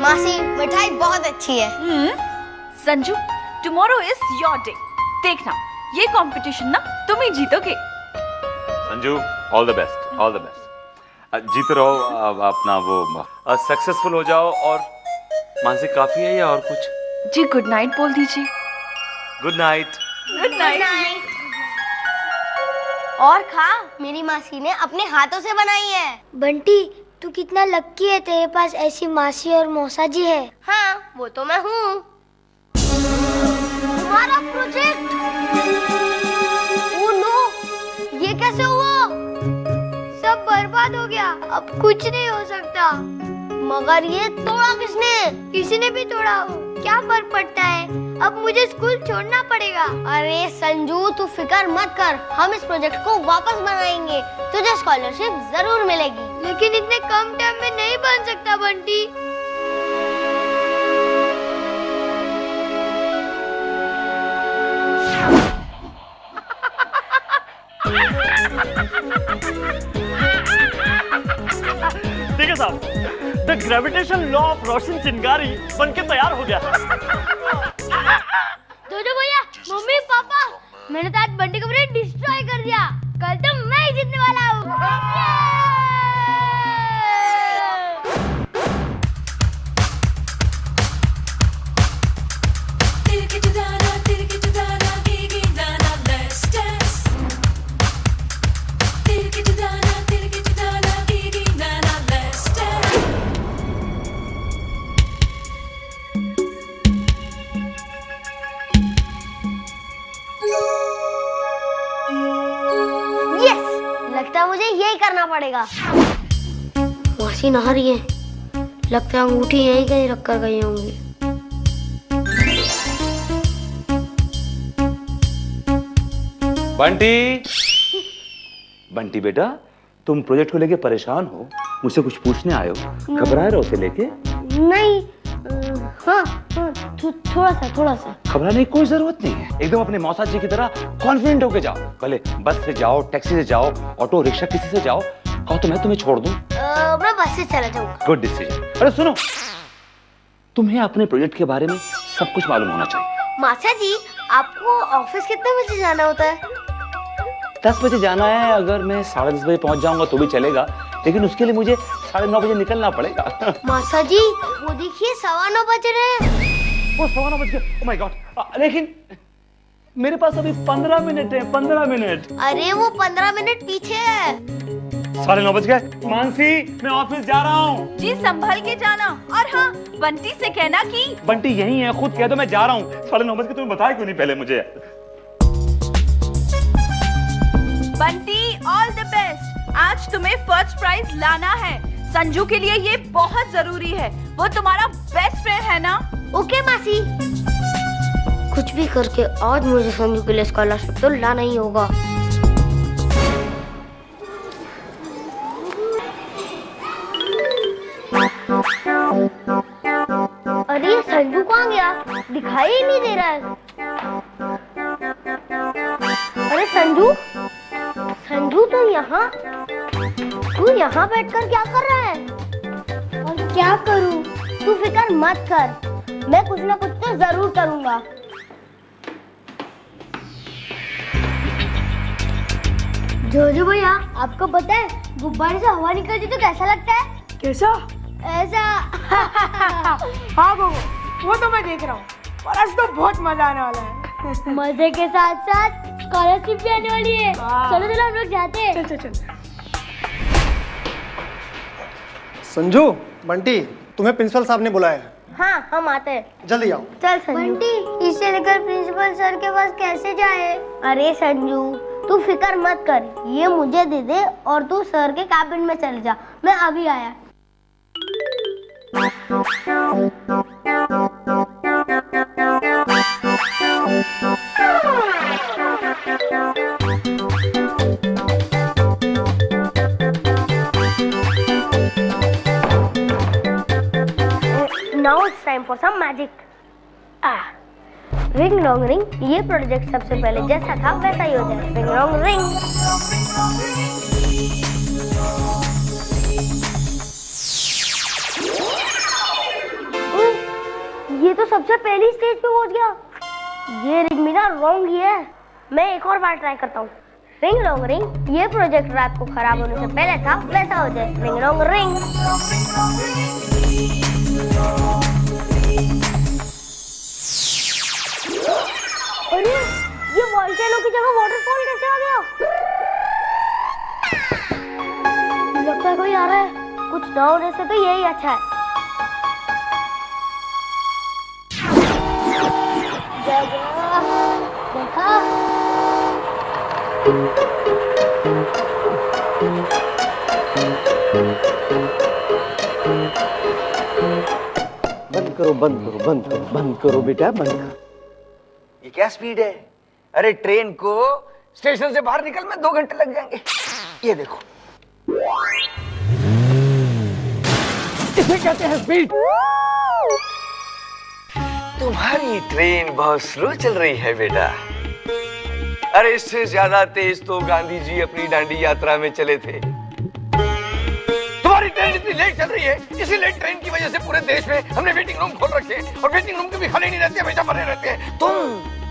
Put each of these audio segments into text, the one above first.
मासी मिठाई बहुत अच्छी है। Sanju, tomorrow is your day. देखना, ये कंपटीशन ना तुम ही जीतोगे। Sanju, all the best, all the best. जीते रहो, अपना वो सक्सेसफुल हो जाओ। और मानसिक काफी है या और कुछ? जी गुड नाइट बोल दीजिए। Good night. Good night. और खा, मेरी मासी ने अपने हाथों से बनाई है। बंटी, तू कितना लक्की है, तेरे पास ऐसी मासी और मौसा जी है। हाँ, वो तो मैं हूँ। तुम्हारा प्रोजेक्ट? ओह नो, ये कैसे हुआ? सब बर्बाद हो गया, अब कुछ नहीं हो सकता। मगर ये तोड़ा किसने? किसी ने भी तोड़ा हो, क्या फर्क पड़ता है, अब मुझे स्कूल छोड़ना पड़ेगा। अरे संजू, तू फिक्र मत कर, हम इस प्रोजेक्ट को वापस बनाएंगे, तुझे स्कॉलरशिप जरूर मिलेगी। लेकिन इतने कम टाइम में नहीं बन सकता बंटी। देखिए साहब, द ग्रेविटेशन लॉ ऑफ रोशन चिंगारी बनके तैयार हो गया। जोजो भैया, मम्मी पापा, मैंने तो आज बंटी को पूरा डिस्ट्रॉय कर दिया। कल तो मैं ही जीतने वाला हूँ। लगता है मुझे यही करना पड़ेगा। मासी नहा रही है, लगता है अंगूठी यहीं कहीं रख कर गई होंगी। बंटी, बंटी बेटा, तुम प्रोजेक्ट को लेके परेशान हो, मुझसे कुछ पूछने आए हो? घबरा रहे हो उसे लेके? नहीं, हाँ, थोड़ा सा। घबराने की कोई जरूरत नहीं है। एकदम अपने मौसा जी की तरह कॉन्फिडेंट होके जाओ। पहले बस से जाओ, टैक्सी से जाओ, ऑटो रिक्शा किसी से जाओ। कहो तो मैं तुम्हें छोड़ दूं। मैं बस से चला जाऊंगा। Good decision. अरे सुनो, तुम्हें अपने प्रोजेक्ट के बारे में सब कुछ मालूम होना चाहिए। मासा जी, आपको ऑफिस कितने बजे जाना होता है? 10 बजे जाना है। अगर मैं 10:30 बजे पहुंच जाऊंगा तो भी चलेगा, लेकिन उसके लिए मुझे 9:30 बजे निकलना पड़ेगा। मासा जी, वो देखिए 9:15 बज रहे हैं। वो 9:15 बज गए। Oh my God. लेकिन मेरे पास अभी 15 मिनट है, 15 मिनट। अरे वो 15 मिनट पीछे है। 9:30 बज गए। मानसी, मैं ऑफिस जा रहा हूँ। जी संभल के जाना। और हाँ, बंटी से कहना कि बंटी यही है, खुद कह दो मैं जा रहा हूँ। 9:30 बज के तुम्हें बताया क्यों नहीं पहले मुझे? Bunty, all the best. आज तुम्हें फर्स्ट प्राइज लाना है। संजू के लिए ये बहुत जरूरी है, वो तुम्हारा बेस्ट फ्रेंड है ना। ओके मासी। कुछ भी करके आज मुझे संजू के लिए स्कॉलरशिप तो लाना ही होगा। अरे संजू कहाँ गया? दिखाई ही नहीं दे रहा है। अरे संजू, संजू तो यहाँ, तू यहाँ बैठकर क्या कर रहा है? और क्या करूं? तू फिक्र मत कर, मैं कुछ ना कुछ तो जरूर करूंगा। जोजो भैया, आपको पता है गुब्बारे से हवा निकलती तो कैसा लगता है? कैसा? ऐसा। हाँ वो तो मैं देख रहा हूँ, और आज तो बहुत मजा आने वाला है। मजे के साथ साथ स्कॉलरशिप भी आने वाली है। चलो चलो हम लोग जाते हैं। चल। संजू, बंटी, तुम्हें प्रिंसिपल साहब ने बुलाया है। हाँ, हम आते हैं। जल्दी आओ। चल संजू। बंटी, इसे लेकर प्रिंसिपल सर के पास कैसे जाए? अरे संजू, तू फिक्र मत कर, ये मुझे दे दे और तू सर के कैबिन में चले जा, मैं अभी आया। Now it's time for some magic. Ring wrong ring, ये प्रोजेक्ट सबसे पहले जैसा था वैसा ही हो जाए। Ring wrong ring. तो सबसे पहली स्टेज पे पहुंच गया। ये रिंग मेरा रॉन्ग ही है। मैं एक और बार ट्राई करता हूँ। रिंग रॉन्ग रिंग, ये प्रोजेक्ट रात को खराब होने से पहले था, वैसा हो जाए। Ring wrong ring. अरे ये वॉल्केनो की जगह वाटरफॉल कैसे आ गया? लगता है कोई आ रहा है। कुछ ना होने से तो यही अच्छा है। देखा? बंद करो बंद करो बंद करो बंद करो बेटा बंद करो। ये क्या स्पीड है? अरे ट्रेन को स्टेशन से बाहर निकल में 2 घंटे लग जाएंगे। ये देखो, इसे कहते हैं स्पीड। तुम्हारी ट्रेन बहुत स्लो चल रही है बेटा। अरे इससे ज्यादा तेज तो गांधी जी अपनी दांडी यात्रा में चले थे। तुम्हारी ट्रेन इतनी लेट चल रही है, इसी लेट ट्रेन की वजह से पूरे देश में हमने वेटिंग रूम खोल रखे हैं और वेटिंग रूम कभी खाली नहीं रहते, हमेशा भरे रहते हैं। तुम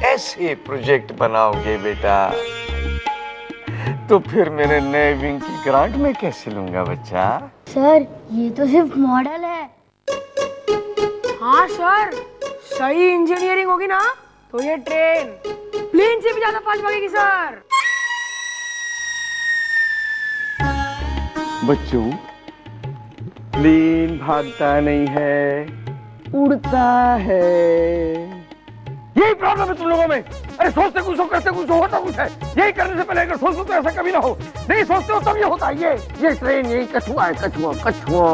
ऐसे प्रोजेक्ट बनाओगे बेटा तो फिर मेरे नए विंग की ग्रांट में कैसे लूंगा बच्चा? सर ये तो सिर्फ मॉडल है। हाँ सर, सही इंजीनियरिंग होगी ना तो ये ट्रेन प्लेन से भी ज्यादा फास्ट भागेगी सर। बच्चों, प्लेन भागता नहीं है, उड़ता है। यही प्रॉब्लम है तुम लोगों में। अरे सोचते कुछ हो, करते कुछ हो, होता कुछ है। यही करने से पहले अगर सोचो तो ऐसा कभी ना हो। नहीं सोचते हो तब ये होता है। ये ट्रेन यही कछुआ है, कछुआ कछुआ।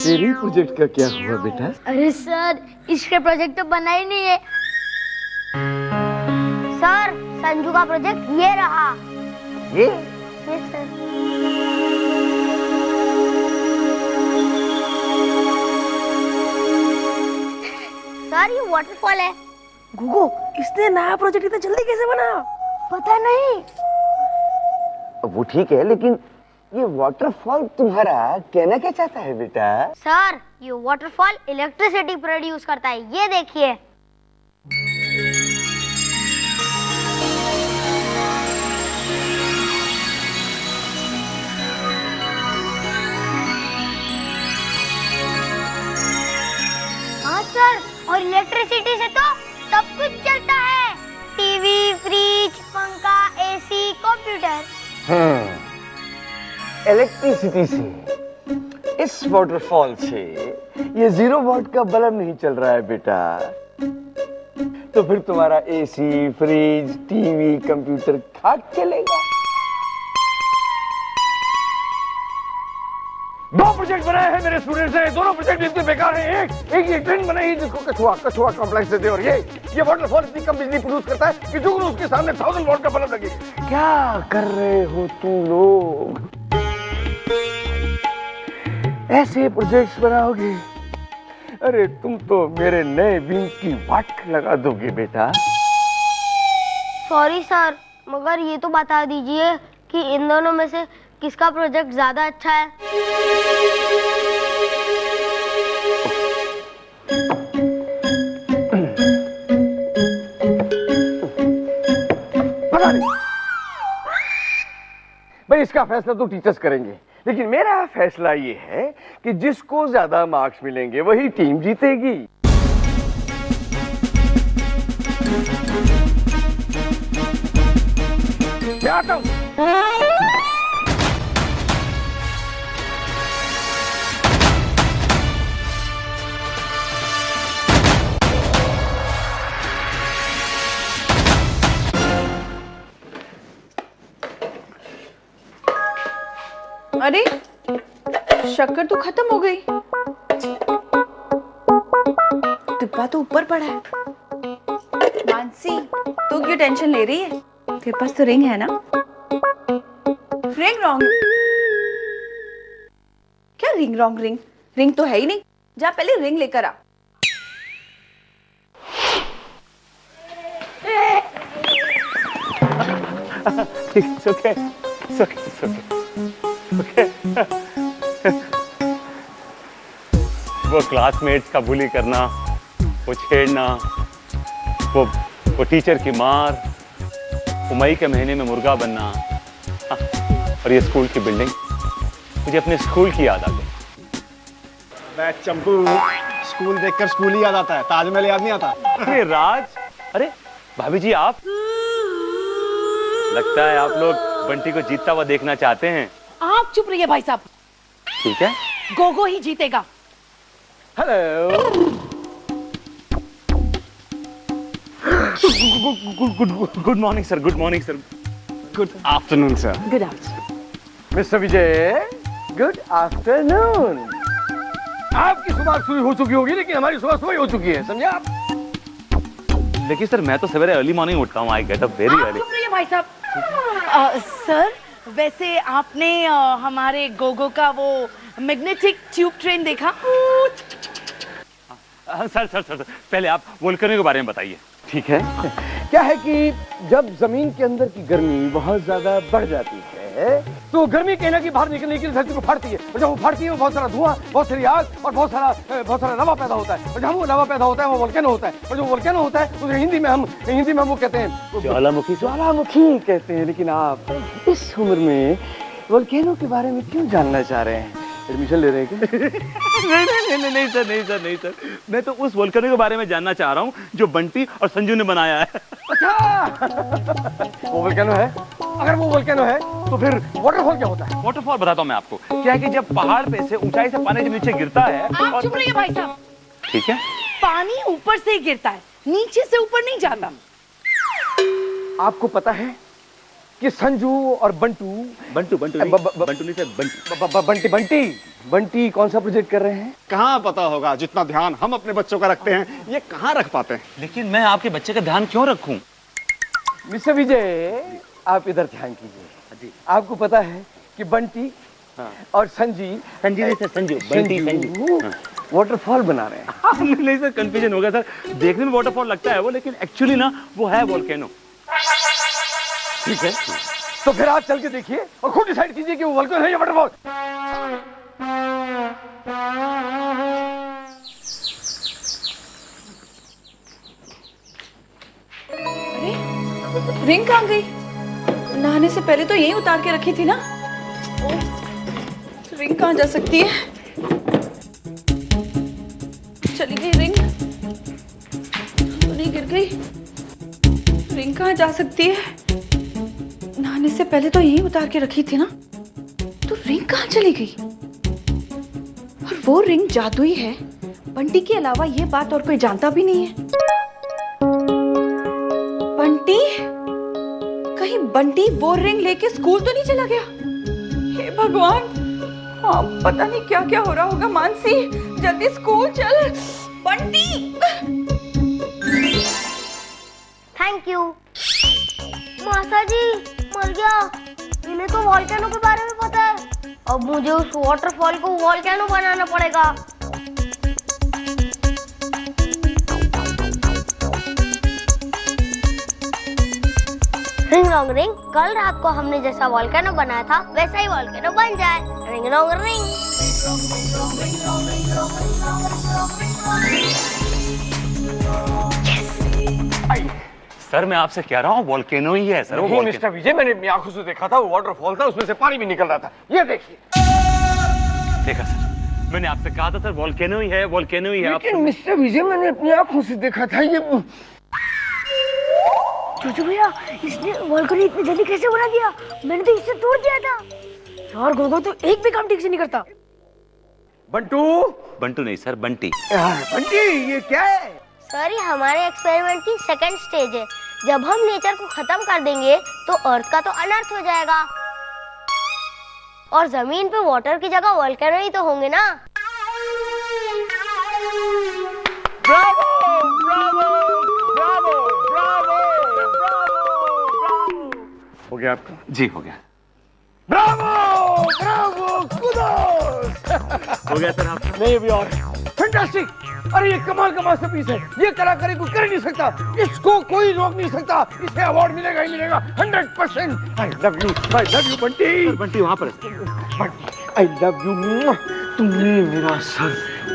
तेरी प्रोजेक्ट का क्या हुआ बेटा? अरे सर इसके प्रोजेक्ट तो बना ही नहीं है। सर संजू का प्रोजेक्ट ये रहा। ये सर। सर ये वाटरफॉल है। गुगु, इसने नया प्रोजेक्ट इतना जल्दी कैसे बना? पता नहीं। वो ठीक है, लेकिन ये वाटरफॉल तुम्हारा कहना क्या चाहता है बेटा? सर ये वाटरफॉल इलेक्ट्रिसिटी प्रोड्यूस करता है, ये देखिए। हाँ सर, और इलेक्ट्रिसिटी से तो सब कुछ चलता है। टीवी, फ्रिज, पंखा, एसी, कंप्यूटर। इलेक्ट्रिसिटी से, इस वाटरफॉल से ये 0 वॉट का बल्ब नहीं चल रहा है बेटा। तो फिर तुम्हारा एसी, फ्रिज, टीवी, कंप्यूटर खाक चलेगा। 2 प्रोजेक्ट बनाए हैं मेरे स्टूडेंट्स ने, दोनों प्रोजेक्ट इतने बेकार हैं। एक ये ट्रेन बनाई जिसको कछुआ कॉम्प्लेक्स देते, और ये वाटरफॉल इतनी कम बिजली प्रोड्यूस करता है कि जुगनू उसके सामने 1000 वॉट का बल्ब लगे। क्या कर रहे हो तुम लोग? ऐसे प्रोजेक्ट्स बनाओगे? अरे तुम तो मेरे नए विंग की वाट लगा दोगे बेटा। सॉरी सर, मगर ये तो बता दीजिए कि इन दोनों में से किसका प्रोजेक्ट ज्यादा अच्छा है? पता नहीं भाई, इसका फैसला तो टीचर्स करेंगे, लेकिन मेरा फैसला ये है कि जिसको ज्यादा मार्क्स मिलेंगे वही टीम जीतेगी। मैं आता हूं। अरे शक्कर तो खत्म हो गई। डिब्बा तो ऊपर पड़ा है। मानसी, तू क्यों टेंशन ले रही है? तेरे पास तो रिंग है ना? Ring wrong? क्या रिंग रॉन्ग? रिंग तो है ही नहीं। जा पहले रिंग लेकर आ। It's okay. वो क्लासमेट्स का बुली करना, वो छेड़ना, वो टीचर की मार, वो मई के महीने में मुर्गा बनना, और ये स्कूल की बिल्डिंग, मुझे अपने स्कूल की याद आ गई। मैं चंपू, स्कूल देखकर स्कूल ही याद आता है, ताजमहल याद नहीं आता। अरे राज, अरे भाभी जी आप, लगता है आप लोग बंटी को जीतता हुआ देखना चाहते हैं। आप चुप रहिए भाई साहब, ठीक है, गोगो ही जीतेगा। Hello, good morning sir, good morning sir, good afternoon sir. Good afternoon. Mister Vijay, good afternoon. आपकी सुबह शुरू हो चुकी होगी, लेकिन हमारी सुबह सुबह हो चुकी है, समझे आप? लेकिन सर मैं तो सवेरे अर्ली मॉर्निंग उठता हूँ, आई गेट अप वेरी आप अर्ली। चुप रहिए भाई साहब। सर, वैसे आपने हमारे गोगो का वो मैग्नेटिक ट्यूब ट्रेन देखा? सर पहले आप वोल्केनो के बारे में बताइए। ठीक है। क्या है कि जब जमीन के अंदर की गर्मी बहुत ज्यादा बढ़ जाती है, तो गर्मी कहना कि बाहर निकलने के लिए धरती को फाड़ती है, और जब वो फाड़ती है वो बहुत सारा धुआं, बहुत सारी आग और बहुत सारा लवा पैदा होता है, और जब वो लवा पैदा होता है वो वोल्केनो होता है, और जो वोल्केनो होता है उसे हिंदी में हम वो कहते हैं ज्वालामुखी कहते हैं। लेकिन आप इस उम्र में वोल्केनो के बारे में क्यों जानना चाह रहे हैं? एडमिशन ले रहे हैं क्या? नहीं सर, मैं तो उस वोल्केनो के बारे में जानना चाह रहा हूँ जो बंटी और संजू ने बनाया है। अच्छा, वो वोल्केनो है? अगर वो वोल्केनो है तो फिर वाटरफॉल क्या होता है? वाटरफॉल बताता हूँ मैं आपको। क्या है कि जब पहाड़ पे से ऊंचाई से पानी जब नीचे गिरता है, आप चुप रहिए भाई साहब। ठीक है, पानी ऊपर से ही गिरता है, नीचे से ऊपर नहीं जाता। आपको पता है कि संजू और बंटू नहीं सर, बंटी कौन सा प्रोजेक्ट कर रहे हैं? कहाँ पता होगा, जितना ध्यान हम अपने बच्चों का रखते हैं ये कहाँ रख पाते हैं। लेकिन मैं आपके बच्चे का ध्यान क्यों रखूं? मिस्टर विजय, आप इधर ध्यान कीजिए। आपको पता है कि बंटी और संजू वाटरफॉल बना रहे हैं। नहीं सर, कंफ्यूजन हो गया सर। देखने में वाटरफॉल लगता है वो, लेकिन एक्चुअली ना वो है वोल्केनो। ठीक है, तो फिर आप चल के देखिए और खुद डिसाइड कीजिए कि वो वोल्केनो है या वाटरफॉल। अरे रिंग कहाँ गई? नहाने से पहले तो यहीं उतार के रखी थी ना। रिंग कहाँ जा सकती है? चली गई रिंग, तो नहीं गिर गई? रिंग कहाँ जा सकती है? नहाने से पहले तो यहीं उतार के रखी थी ना, तो रिंग कहाँ चली गई? और वो रिंग जादुई है, बंटी के अलावा ये बात और कोई जानता भी नहीं है। बंटी, कहीं बंटी वो रिंग लेके स्कूल तो नहीं चला गया? हे भगवान, हाँ पता नहीं क्या क्या हो रहा होगा। मानसी जल्दी स्कूल चल। Bunty, thank you. मासा जी मर गया। इन्हें तो वोल्केनो के बारे में पता है, अब मुझे उस वाटरफॉल को वोल्केनो बनाना पड़ेगा। रिंग रोंग रिंग, कल रात को हमने जैसा वोल्केनो बनाया था वैसा ही वोल्केनो बन जाए। रिंग रोंग रिंग। सर मैं आपसे कह रहा हूँ वोल्केनो ही है सर। वो नहीं मिस्टर विजय, मैंने अपनी आंखों से देखा था, वो वाटरफॉल था, उसमें से पानी भी निकल रहा था। ये देखिए। देखा सर, मैंने आपसे कहा था सर वोल्केनो ही है, वोल्केनो ही है। लेकिन मिस्टर विजय, मैंने अपनी आंखों से देखा था ये। चूचू भैया, इसने वोल्केनो इतनी जल्दी कैसे बना दिया? मैंने तो इसे तोड़ दिया था। यार गोगो तो एक भी काम ठीक से नहीं करता। बंटू नहीं सर, बंटी। बंटी, ये क्या है? सर, ये हमारे एक्सपेरिमेंट की सेकंड स्टेज है। जब हम नेचर को खत्म कर देंगे तो अर्थ का तो अनर्थ हो जाएगा, और जमीन पे वाटर की जगह वोल्केनो ही तो होंगे ना। Bravo, bravo, bravo, bravo, bravo. हो गया आपका? जी हो गया। Bravo, bravo, kudos. हो गया सर आपका? नहीं, अभी और फैंटास्टिक! अरे ये कमाल का मास्टरपीस है, ये कलाकारी कोई कर नहीं सकता, इसको कोई रोक नहीं सकता, इसे अवार्ड मिलेगा ही मिलेगा 100%। I love you Bunty. Bunty वहां पर आई लव यू। तुमने मेरा सर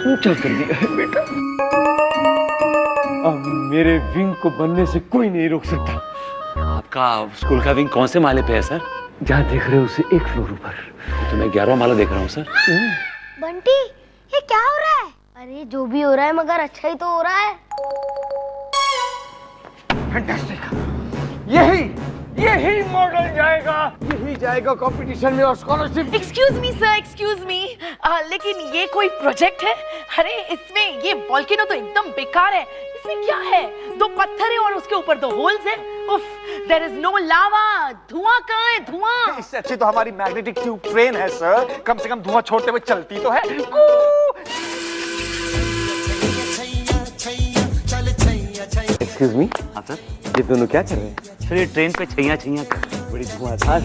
ऊंचा कर दिया है बेटा। अब मेरे विंग को बनने से कोई नहीं रोक सकता। आपका स्कूल का विंग कौन से माले पे है सर? जहाँ देख रहे हो उसे एक फ्लोर ऊपर। तो मैं 11वां माला देख रहा हूँ सर। बंटी ये क्या हो रहा है? अरे जो भी हो रहा है मगर अच्छा ही तो हो रहा है। फैंटास्टिक! यही मॉडल जाएगा कंपटीशन में और स्कॉलरशिप। एक्सक्यूज मी, लेकिन ये कोई प्रोजेक्ट है? अरे इसमें ये वॉल्केनो तो एकदम बेकार है। इसमें क्या है? 2 पत्थर है और उसके ऊपर 2 होल्स है। उफ, देयर इज नो लावा। धुआं कहाँ है? धुआं। इससे अच्छी तो हमारी मैग्नेटिक ट्यूब ट्रेन है सर, कम से कम धुआं छोड़ते हुए चलती तो है। एक्सक्यूज मी, हाँ सर। ये दोनों क्या कर रहे हैं? सर ये ट्रेन पे छैया कर रहे हैं। बड़ी धुआंधार।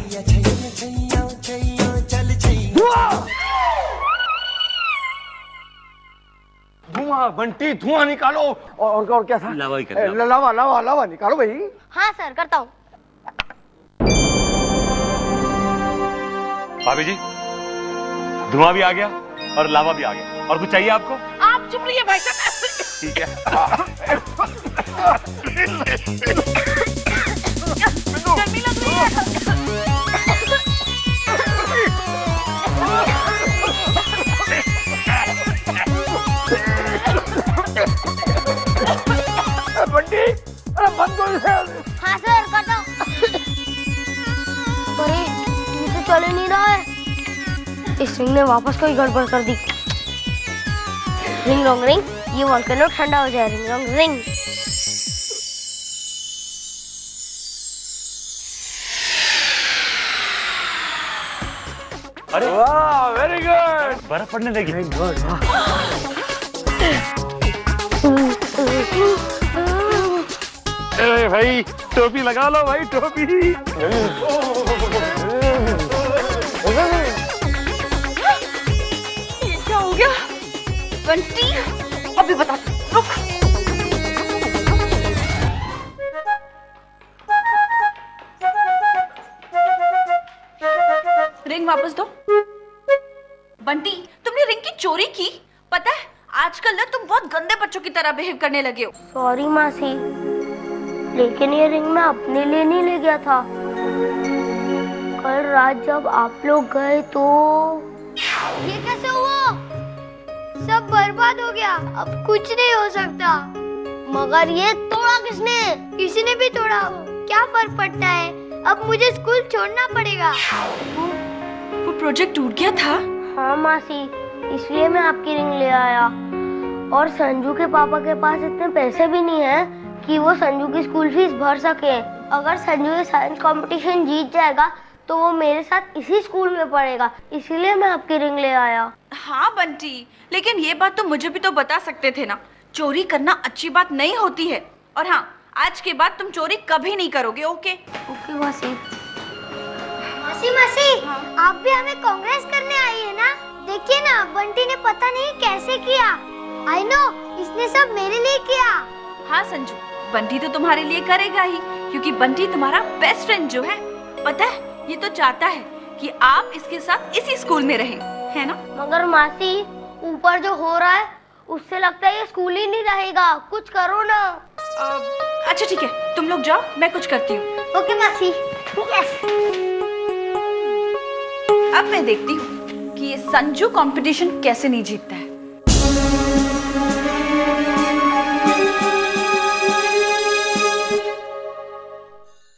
धुआं बंटी, धुआं निकालो। और क्या था? लावा ही कर रहे हैं। लावा निकालो भाई। हाँ सर करता हूँ। भाभी जी, धुआं भी आ गया और लावा भी आ गया। और कुछ चाहिए आपको? आप चुप रहिए भाई साहब। ठीक है। गर्मी लग रही है। बंटी, अरे बंद करो इसे। हाँ सर करता हूँ। अरे ये तो चल ही नहीं रहा है। इस रिंग ने वापस कोई गड़बड़ कर दी। रिंग रोंग रिंग, ये वॉल्केनो ठंडा हो जाए। रिंग रोंग रिंग। अरे वाह, वेरी गुड। बर्फ पड़ने लगी। अरे भाई टोपी लगा लो भाई, टोपी। ये क्या हो गया? बंटी अभी बता, रुक। रिंग वापस दो। बंटी तुमने रिंग की चोरी की? पता है आजकल ना तुम बहुत गंदे बच्चों की तरह बिहेव करने लगे हो। सॉरी मासी, लेकिन ये रिंग मैं अपने लिए नहीं ले गया था। कल रात जब आप लोग गए तो ये कैसे हुआ? सब बर्बाद हो गया, अब कुछ नहीं हो सकता। मगर ये तोड़ा किसने? किसी ने भी तोड़ा हो, क्या फर्क पड़ता है? अब मुझे स्कूल छोड़ना पड़ेगा। वो प्रोजेक्ट टूट गया था? हाँ मासी, इसलिए मैं आपकी रिंग ले आया। और संजू के पापा के पास इतने पैसे भी नहीं है कि वो संजू की स्कूल फीस भर सके। अगर संजू ये साइंस कंपटीशन जीत जाएगा तो वो मेरे साथ इसी स्कूल में पढ़ेगा, इसीलिए मैं आपकी रिंग ले आया। हाँ बंटी, लेकिन ये बात तो मुझे भी तो बता सकते थे ना। चोरी करना अच्छी बात नहीं होती है। और हाँ, आज के बाद तुम चोरी कभी नहीं करोगे। ओके ओके मासी। मासी आप भी हमें कांग्रेस करने आई है ना? देखिए ना, बंटी ने पता नहीं कैसे किया। आई नो, इसने सब मेरे लिए किया। हाँ संजू, बंटी तो तुम्हारे लिए करेगा ही, क्योंकि बंटी तुम्हारा बेस्ट फ्रेंड जो है। पता है ये तो चाहता है कि आप इसके साथ इसी स्कूल में रहें, है ना? मगर मासी, ऊपर जो हो रहा है उससे लगता है ये स्कूल ही नहीं रहेगा। कुछ करो ना। अच्छा ठीक है, तुम लोग जाओ, मैं कुछ करती हूँ। ओके मासी। अब मैं देखती हूँ कि ये संजू कंपटीशन कैसे नहीं जीतता है।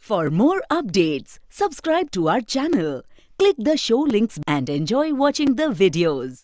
For more updates, subscribe to our channel, click the show links and enjoy watching the videos.